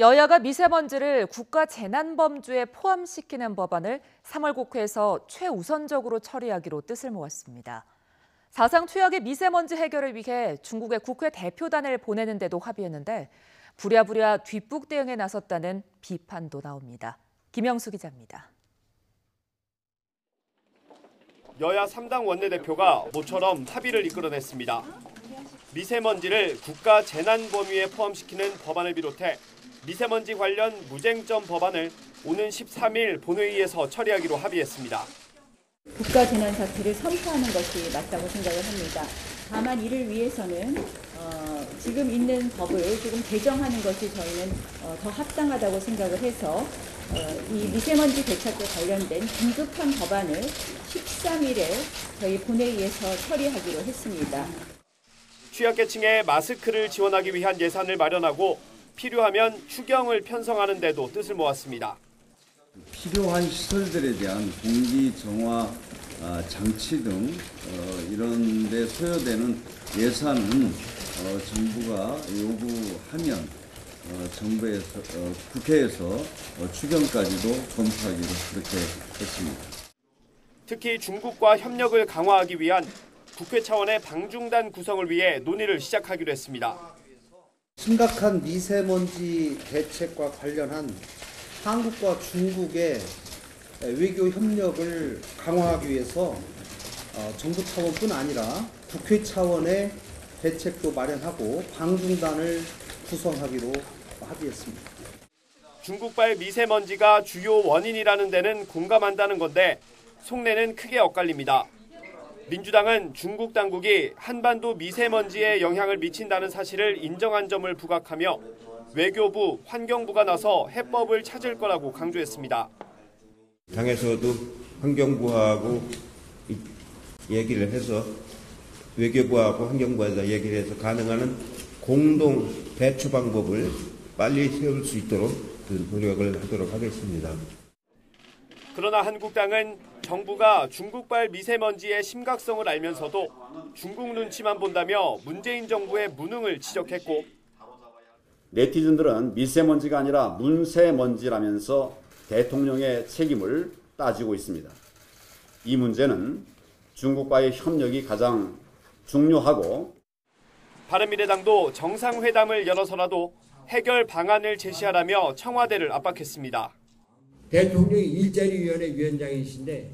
여야가 미세먼지를 국가재난범주에 포함시키는 법안을 3월 국회에서 최우선적으로 처리하기로 뜻을 모았습니다. 사상 최악의 미세먼지 해결을 위해 중국의 국회 대표단을 보내는 데도 합의했는데 부랴부랴 뒷북 대응에 나섰다는 비판도 나옵니다. 김영수 기자입니다. 여야 3당 원내대표가 모처럼 합의를 이끌어냈습니다. 미세먼지를 국가 재난 범위에 포함시키는 법안을 비롯해 미세먼지 관련 무쟁점 법안을 오는 13일 본회의에서 처리하기로 합의했습니다. 국가 재난 사태를 선포하는 것이 맞다고 생각을 합니다. 다만 이를 위해서는 지금 있는 법을 조금 개정하는 것이 저희는 더 합당하다고 생각을 해서 이 미세먼지 대책과 관련된 긴급한 법안을 13일에 저희 본회의에서 처리하기로 했습니다. 취약계층에 마스크를 지원하기 위한 예산을 마련하고 필요하면 추경을 편성하는 데도 뜻을 모았습니다. 필요한 시설들에 대한 공기 정화 장치 등 이런 데 소요되는 예산은 정부가 요구하면 정부에서 국회에서 추경까지도 검토하기로 그렇게 했습니다. 특히 중국과 협력을 강화하기 위한 국회 차원의 방중단 구성을 위해 논의를 시작하기로 했습니다. 심각한 미세먼지 대책과 관련한 한국과 중국의 외교 협력을 강화하기 위해서 정부 차원뿐 아니라 국회 차원의 대책도 마련하고 방중단을 구성하기로 합의했습니다. 중국발 미세먼지가 주요 원인이라는 데는 공감한다는 건데 속내는 크게 엇갈립니다. 민주당은 중국 당국이 한반도 미세먼지에 영향을 미친다는 사실을 인정한 점을 부각하며 외교부, 환경부가 나서 해법을 찾을 거라고 강조했습니다. 당에서도 환경부하고 얘기를 해서 외교부하고 환경부에서 얘기를 해서 가능한 공동 대처 방법을 빨리 세울 수 있도록 노력을 하도록 하겠습니다. 그러나 한국당은 정부가 중국발 미세먼지의 심각성을 알면서도 중국 눈치만 본다며 문재인 정부의 무능을 지적했고 네티즌들은 미세먼지가 아니라 문세먼지라면서 대통령의 책임을 따지고 있습니다. 이 문제는 중국과의 협력이 가장 중요하고 바른미래당도 정상회담을 열어서라도 해결 방안을 제시하라며 청와대를 압박했습니다. 대통령이 일자리위원회 위원장이신데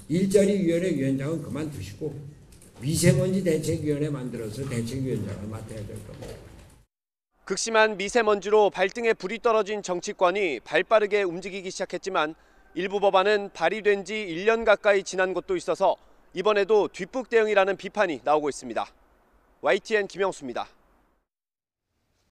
일자리위원회 위원장은 그만두시고 미세먼지 대책위원회 만들어서 대책위원장을 맡아야 될 겁니다. 극심한 미세먼지로 발등에 불이 떨어진 정치권이 발빠르게 움직이기 시작했지만 일부 법안은 발의된 지 1년 가까이 지난 것도 있어서 이번에도 뒷북 대응이라는 비판이 나오고 있습니다. YTN 김영수입니다.